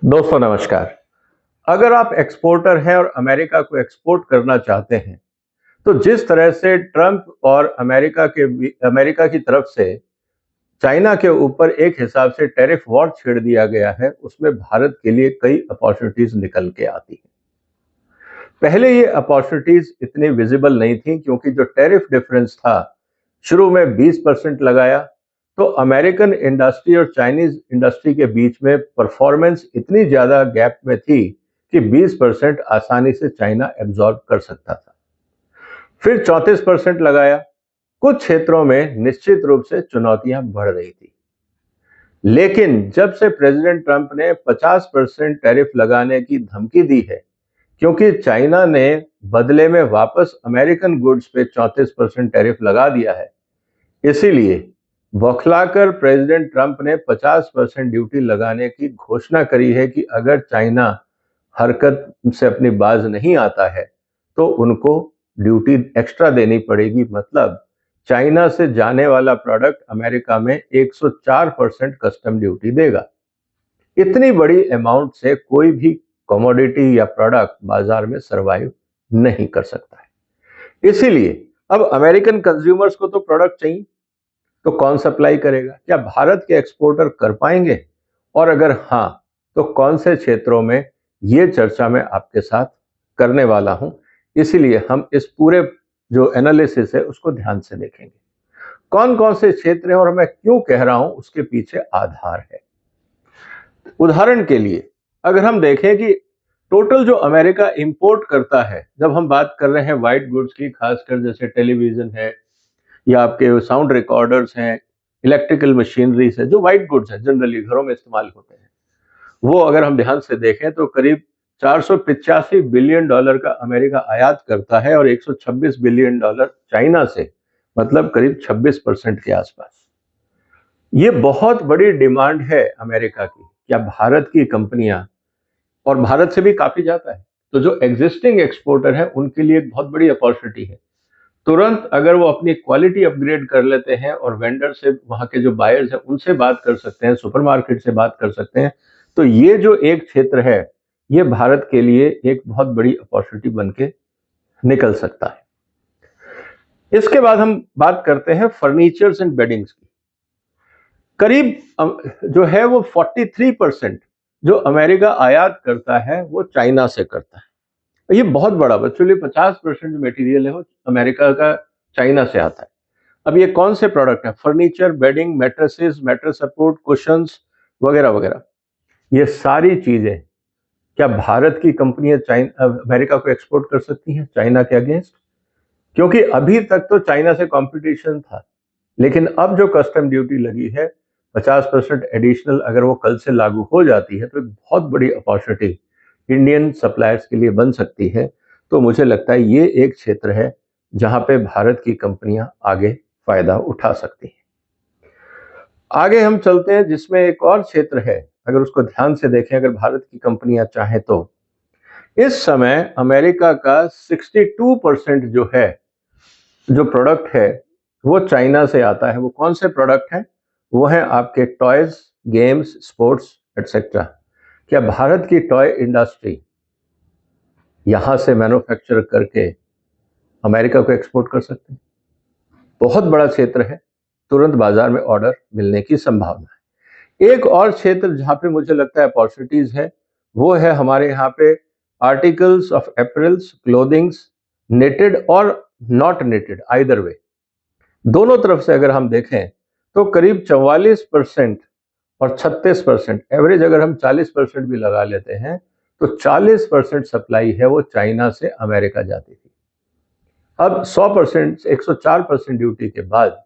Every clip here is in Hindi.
दोस्तों नमस्कार। अगर आप एक्सपोर्टर हैं और अमेरिका को एक्सपोर्ट करना चाहते हैं, तो जिस तरह से ट्रंप और अमेरिका की तरफ से चाइना के ऊपर एक हिसाब से टैरिफ वॉर छेड़ दिया गया है, उसमें भारत के लिए कई अपॉर्चुनिटीज निकल के आती हैं। पहले ये अपॉर्चुनिटीज इतनी विजिबल नहीं थी क्योंकि जो टैरिफ डिफरेंस था, शुरू में 20% लगाया, तो अमेरिकन इंडस्ट्री और चाइनीज इंडस्ट्री के बीच में परफॉर्मेंस इतनी ज्यादा गैप में थी कि 20% आसानी से चाइना एब्जॉर्ब कर सकता था। फिर 34% लगाया। कुछ क्षेत्रों में निश्चित रूप से चुनौतियां बढ़ रही थी, लेकिन जब से प्रेसिडेंट ट्रंप ने 50% टैरिफ लगाने की धमकी दी है, क्योंकि चाइना ने बदले में वापस अमेरिकन गुड्स पे 34% टैरिफ लगा दिया है, इसीलिए बौखलाकर प्रेसिडेंट ट्रंप ने 50% ड्यूटी लगाने की घोषणा करी है कि अगर चाइना हरकत से अपनी बाज नहीं आता है तो उनको ड्यूटी एक्स्ट्रा देनी पड़ेगी। मतलब चाइना से जाने वाला प्रोडक्ट अमेरिका में 104% कस्टम ड्यूटी देगा। इतनी बड़ी अमाउंट से कोई भी कमोडिटी या प्रोडक्ट बाजार में सरवाइव नहीं कर सकता है। इसीलिए अब अमेरिकन कंज्यूमर्स को तो प्रोडक्ट चाहिए, तो कौन सप्लाई करेगा? क्या भारत के एक्सपोर्टर कर पाएंगे? और अगर हाँ, तो कौन से क्षेत्रों में? ये चर्चा मैं आपके साथ करने वाला हूं। इसीलिए हम इस पूरे जो एनालिसिस है उसको ध्यान से देखेंगे। कौन कौन से क्षेत्र हैं और मैं क्यों कह रहा हूं, उसके पीछे आधार है। उदाहरण के लिए अगर हम देखें कि टोटल जो अमेरिका इंपोर्ट करता है, जब हम बात कर रहे हैं व्हाइट गुड्स की, खासकर जैसे टेलीविजन है या आपके साउंड रिकॉर्डर्स हैं, इलेक्ट्रिकल मशीनरीज है, जो व्हाइट गुड्स है, जनरली घरों में इस्तेमाल होते हैं, वो अगर हम ध्यान से देखें तो करीब 485 बिलियन डॉलर का अमेरिका आयात करता है और 126 बिलियन डॉलर चाइना से, मतलब करीब 26% के आसपास। ये बहुत बड़ी डिमांड है अमेरिका की। क्या भारत की कंपनियां, और भारत से भी काफी जाता है, तो जो एग्जिस्टिंग एक्सपोर्टर है उनके लिए एक बहुत बड़ी अपॉर्चुनिटी है। तुरंत अगर वो अपनी क्वालिटी अपग्रेड कर लेते हैं और वेंडर से, वहां के जो बायर्स हैं उनसे बात कर सकते हैं, सुपरमार्केट से बात कर सकते हैं, तो ये जो एक क्षेत्र है, ये भारत के लिए एक बहुत बड़ी अपॉर्चुनिटी बन के निकल सकता है। इसके बाद हम बात करते हैं फर्नीचर्स एंड बेडिंग्स की। करीब जो है वो 43% जो अमेरिका आयात करता है वो चाइना से करता है। ये बहुत बड़ा, एक्चुअली 50% जो मटेरियल है वो अमेरिका का चाइना से आता है। अब ये कौन से प्रोडक्ट है? Furniture, bedding, mattresses, mattress support, cushions वगैरह वगैरह, ये सारी चीजें क्या भारत की कंपनियां चाइना अमेरिका को एक्सपोर्ट कर सकती हैं चाइना के अगेंस्ट? क्योंकि अभी तक तो चाइना से कंपटीशन था, लेकिन अब जो कस्टम ड्यूटी लगी है 50% एडिशनल, अगर वो कल से लागू हो जाती है तो एक बहुत बड़ी अपॉर्चुनिटी इंडियन सप्लायर्स के लिए बन सकती है। तो मुझे लगता है ये एक क्षेत्र है जहां पे भारत की कंपनियां आगे फायदा उठा सकती हैं। आगे हम चलते हैं, जिसमें एक और क्षेत्र है, अगर उसको ध्यान से देखें, अगर भारत की कंपनियां चाहें तो इस समय अमेरिका का 62% जो है, जो प्रोडक्ट है, वो चाइना से आता है। वो कौन से प्रोडक्ट हैं? वो हैं आपके टॉयज, गेम्स, स्पोर्ट्स एटसेट्रा। क्या भारत की टॉय इंडस्ट्री यहां से मैन्युफैक्चर करके अमेरिका को एक्सपोर्ट कर सकते हैं? बहुत बड़ा क्षेत्र है, तुरंत बाजार में ऑर्डर मिलने की संभावना है। एक और क्षेत्र जहां पे मुझे लगता है अपॉर्चुनिटीज है, वो है हमारे यहाँ पे आर्टिकल्स ऑफ एपरल्स, क्लोथिंग्स, नेटेड और नॉट नेटेड, आइदर वे, दोनों तरफ से अगर हम देखें तो करीब 44% और 36%, एवरेज अगर हम 40% भी लगा लेते हैं तो 40% सप्लाई है वो चाइना से अमेरिका जाती थी। अब 100%, 104% ड्यूटी के बाद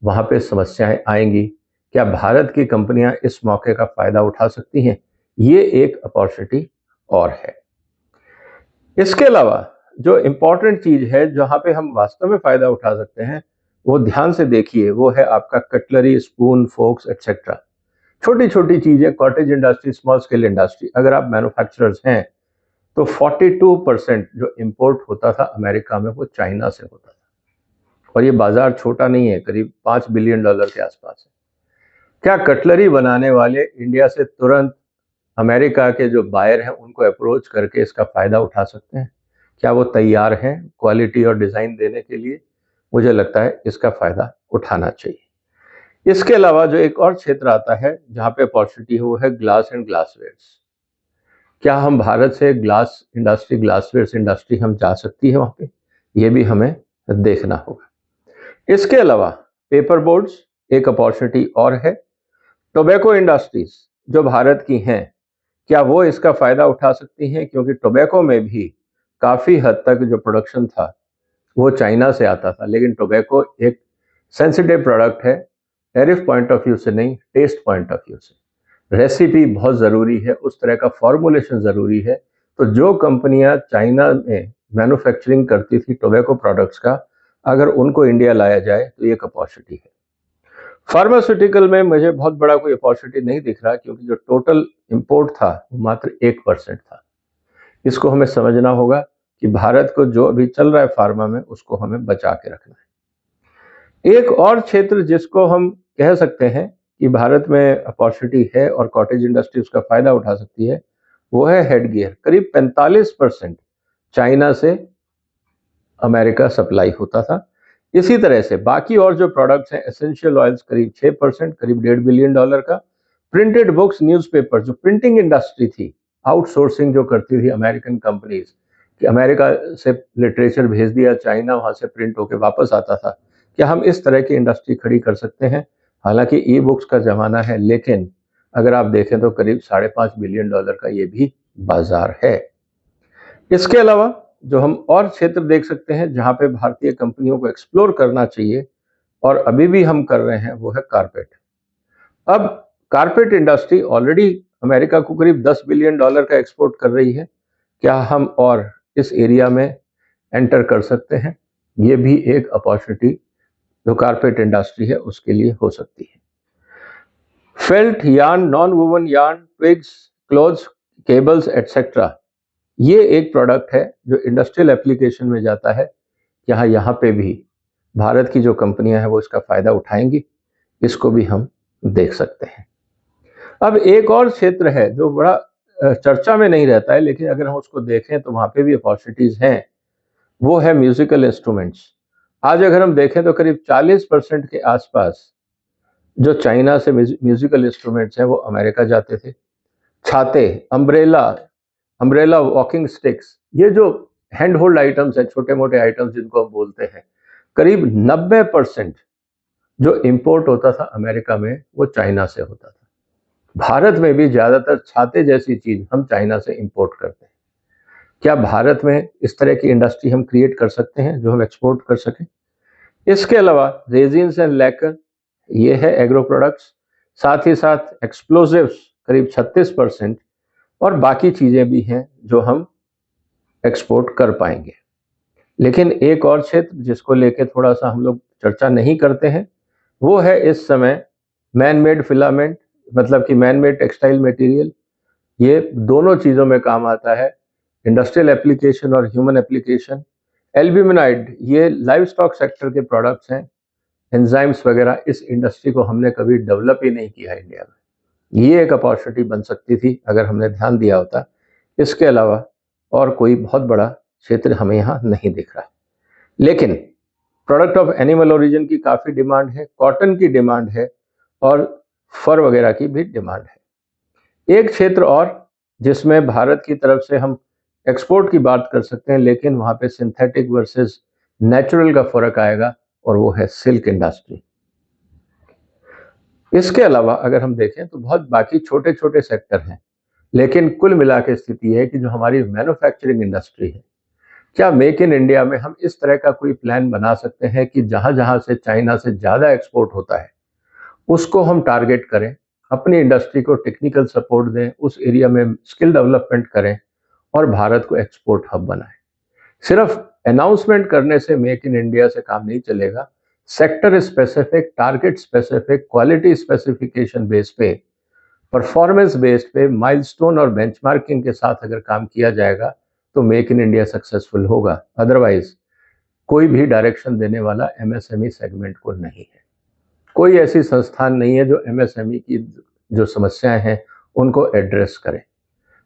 वहां पे समस्याएं आएंगी। क्या भारत की कंपनियां इस मौके का फायदा उठा सकती हैं? ये एक अपॉर्चुनिटी और है। इसके अलावा जो इंपॉर्टेंट चीज है जहां पे हम वास्तव में फायदा उठा सकते हैं, वो ध्यान से देखिए, वो है आपका कटलरी, स्पून, फोक्स एटसेट्रा। छोटी छोटी चीजें, cottage industry, small scale industry, अगर आप मैन्युफैक्चरर्स हैं तो 42% जो इंपोर्ट होता था अमेरिका में वो चाइना से होता था। और ये बाजार छोटा नहीं है, करीब $5 बिलियन के आसपास है। क्या कटलरी बनाने वाले इंडिया से तुरंत अमेरिका के जो बायर हैं उनको अप्रोच करके इसका फ़ायदा उठा सकते हैं? क्या वो तैयार हैं क्वालिटी और डिज़ाइन देने के लिए? मुझे लगता है इसका फ़ायदा उठाना चाहिए। इसके अलावा जो एक और क्षेत्र आता है जहाँ पे अपॉर्चुनिटी है वो है ग्लास एंड ग्लासवेयर्स। क्या हम भारत से ग्लास इंडस्ट्री, ग्लासवेयर्स इंडस्ट्री हम जा सकती है वहाँ पे? ये भी हमें देखना होगा। इसके अलावा पेपर बोर्ड्स एक अपॉर्चुनिटी और है। टोबैको इंडस्ट्रीज जो भारत की हैं, क्या वो इसका फ़ायदा उठा सकती हैं? क्योंकि टोबैको में भी काफ़ी हद तक जो प्रोडक्शन था वो चाइना से आता था, लेकिन टोबैको एक सेंसिटिव प्रोडक्ट है, टैरिफ पॉइंट ऑफ व्यू से नहीं, टेस्ट पॉइंट ऑफ व्यू से। रेसिपी बहुत ज़रूरी है, उस तरह का फॉर्मुलेशन ज़रूरी है। तो जो कंपनियां चाइना में मैन्युफैक्चरिंग करती थी टोबैको प्रोडक्ट्स का, अगर उनको इंडिया लाया जाए तो ये एक अपॉर्चुनिटी है। फार्मास्यूटिकल में मुझे बहुत बड़ा कोई अपॉर्चुनिटी नहीं दिख रहा, क्योंकि जो टोटल इंपोर्ट था वो मात्र 1% था। इसको हमें समझना होगा कि भारत को जो अभी चल रहा है फार्मा में, उसको हमें बचा के रखना है। एक और क्षेत्र जिसको हम कह सकते हैं कि भारत में अपॉर्चुनिटी है और कॉटेज इंडस्ट्री उसका फायदा उठा सकती है, वो है हेडगियर। करीब 45% चाइना से अमेरिका सप्लाई होता था। इसी तरह से बाकी और जो प्रोडक्ट्स हैं, एसेंशियल ऑयल्स करीब 6%, करीब $1.5 बिलियन का। प्रिंटेड बुक्स, न्यूज़पेपर, जो प्रिंटिंग इंडस्ट्री थी, आउटसोर्सिंग जो करती थी अमेरिकन कंपनीज, कि अमेरिका से लिटरेचर भेज दिया चाइना, वहां से प्रिंट होकर वापस आता था। क्या हम इस तरह की इंडस्ट्री खड़ी कर सकते हैं? हालांकि ई बुक्स का जमाना है, लेकिन अगर आप देखें तो करीब $5.5 बिलियन का ये भी बाजार है। इसके अलावा जो हम और क्षेत्र देख सकते हैं जहां पे भारतीय कंपनियों को एक्सप्लोर करना चाहिए और अभी भी हम कर रहे हैं, वो है कारपेट। अब कारपेट इंडस्ट्री ऑलरेडी अमेरिका को करीब $10 बिलियन का एक्सपोर्ट कर रही है। क्या हम और इस एरिया में एंटर कर सकते हैं? ये भी एक अपॉर्चुनिटी जो कारपेट इंडस्ट्री है उसके लिए हो सकती है। Felt yarn, non woven yarn, twigs, clothes, cables etcetera, ये एक प्रोडक्ट है जो इंडस्ट्रियल एप्लीकेशन में जाता है। यहाँ पे भी भारत की जो कंपनियां हैं वो इसका फायदा उठाएंगी, इसको भी हम देख सकते हैं। अब एक और क्षेत्र है जो बड़ा चर्चा में नहीं रहता है, लेकिन अगर हम उसको देखें तो वहां पे भी अपॉर्चुनिटीज हैं, वो है म्यूजिकल इंस्ट्रूमेंट्स। आज अगर हम देखें तो करीब 40% के आसपास जो चाइना से म्यूजिकल इंस्ट्रूमेंट्स हैं वो अमेरिका जाते थे। छाते, अम्ब्रेला, अम्ब्रेला वॉकिंग स्टिक्स, ये जो हैंड होल्ड आइटम्स हैं, छोटे मोटे आइटम्स जिनको हम बोलते हैं, करीब 90% जो इंपोर्ट होता था अमेरिका में वो चाइना से होता था। भारत में भी ज्यादातर छाते जैसी चीज हम चाइना से इंपोर्ट करते हैं। क्या भारत में इस तरह की इंडस्ट्री हम क्रिएट कर सकते हैं जो हम एक्सपोर्ट कर सकें? इसके अलावा रेजिन्स एंड लैकर, ये है एग्रो प्रोडक्ट्स। साथ ही साथ एक्सप्लोजिव्स करीब 36%, और बाकी चीजें भी हैं जो हम एक्सपोर्ट कर पाएंगे। लेकिन एक और क्षेत्र जिसको लेके थोड़ा सा हम लोग चर्चा नहीं करते हैं, वो है इस समय मैन मेड फिलामेंट, मतलब कि मैन मेड टेक्सटाइल मटेरियल। ये दोनों चीज़ों में काम आता है, इंडस्ट्रियल एप्लीकेशन और ह्यूमन एप्लीकेशन। एल्ब्यूमिनाइड, ये लाइव स्टॉक सेक्टर के प्रोडक्ट्स हैं, एंजाइम्स वगैरह। इस इंडस्ट्री को हमने कभी डेवलप ही नहीं किया इंडिया में। ये एक अपॉर्चुनिटी बन सकती थी अगर हमने ध्यान दिया होता। इसके अलावा और कोई बहुत बड़ा क्षेत्र हमें यहाँ नहीं दिख रहा है। लेकिन प्रोडक्ट ऑफ एनिमल ओरिजिन की काफ़ी डिमांड है, कॉटन की डिमांड है, और फर वगैरह की भी डिमांड है। एक क्षेत्र और जिसमें भारत की तरफ से हम एक्सपोर्ट की बात कर सकते हैं, लेकिन वहाँ पे सिंथेटिक वर्सेस नेचुरल का फर्क आएगा, और वो है सिल्क इंडस्ट्री। इसके अलावा अगर हम देखें तो बहुत बाकी छोटे छोटे सेक्टर हैं, लेकिन कुल मिला के स्थिति है कि जो हमारी मैन्युफैक्चरिंग इंडस्ट्री है, क्या मेक इन इंडिया में हम इस तरह का कोई प्लान बना सकते हैं कि जहां जहां से चाइना से ज़्यादा एक्सपोर्ट होता है उसको हम टारगेट करें, अपनी इंडस्ट्री को टेक्निकल सपोर्ट दें, उस एरिया में स्किल डेवलपमेंट करें और भारत को एक्सपोर्ट हब बनाएं। सिर्फ अनाउंसमेंट करने से मेक इन इंडिया से काम नहीं चलेगा। Sector specific, target specific, quality specification base पे, परफॉर्मेंस बेस्ड पे, माइलस्टोन और बेंचमार्किंग के साथ अगर काम किया जाएगा तो मेक इन इंडिया सक्सेसफुल होगा। अदरवाइज कोई भी डायरेक्शन देने वाला एमएसएमई सेगमेंट को नहीं है। कोई ऐसी संस्थान नहीं है जो एमएसएमई की जो समस्याएं हैं उनको एड्रेस करें।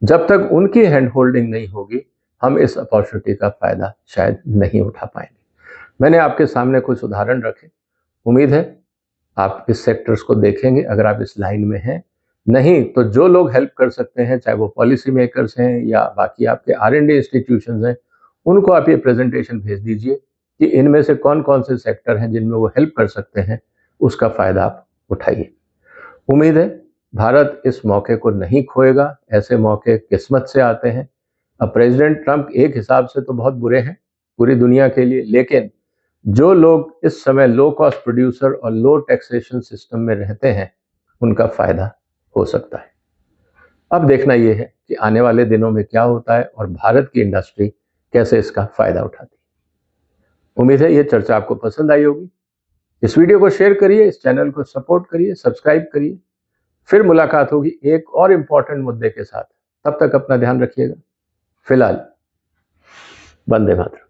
जब तक उनकी हैंड होल्डिंग नहीं होगी, हम इस अपॉर्चुनिटी का फायदा शायद नहीं उठा पाएंगे। मैंने आपके सामने कुछ उदाहरण रखे, उम्मीद है आप इस सेक्टर्स को देखेंगे अगर आप इस लाइन में हैं। नहीं तो जो लोग हेल्प कर सकते हैं, चाहे वो पॉलिसी मेकर्स हैं या बाकी आपके R&D इंस्टीट्यूशंस हैं, उनको आप ये प्रेजेंटेशन भेज दीजिए कि इनमें से कौन कौन से सेक्टर हैं जिनमें वो हेल्प कर सकते हैं, उसका फायदा आप उठाइए। उम्मीद है भारत इस मौके को नहीं खोएगा, ऐसे मौके किस्मत से आते हैं। अब प्रेसिडेंट ट्रंप एक हिसाब से तो बहुत बुरे हैं पूरी दुनिया के लिए, लेकिन जो लोग इस समय लो कॉस्ट प्रोड्यूसर और लो टैक्सेशन सिस्टम में रहते हैं, उनका फायदा हो सकता है। अब देखना यह है कि आने वाले दिनों में क्या होता है और भारत की इंडस्ट्री कैसे इसका फायदा उठाती है। उम्मीद है यह चर्चा आपको पसंद आई होगी। इस वीडियो को शेयर करिए, इस चैनल को सपोर्ट करिए, सब्सक्राइब करिए। फिर मुलाकात होगी एक और इंपॉर्टेंट मुद्दे के साथ। तब तक अपना ध्यान रखिएगा। फिलहाल वंदे मातरम।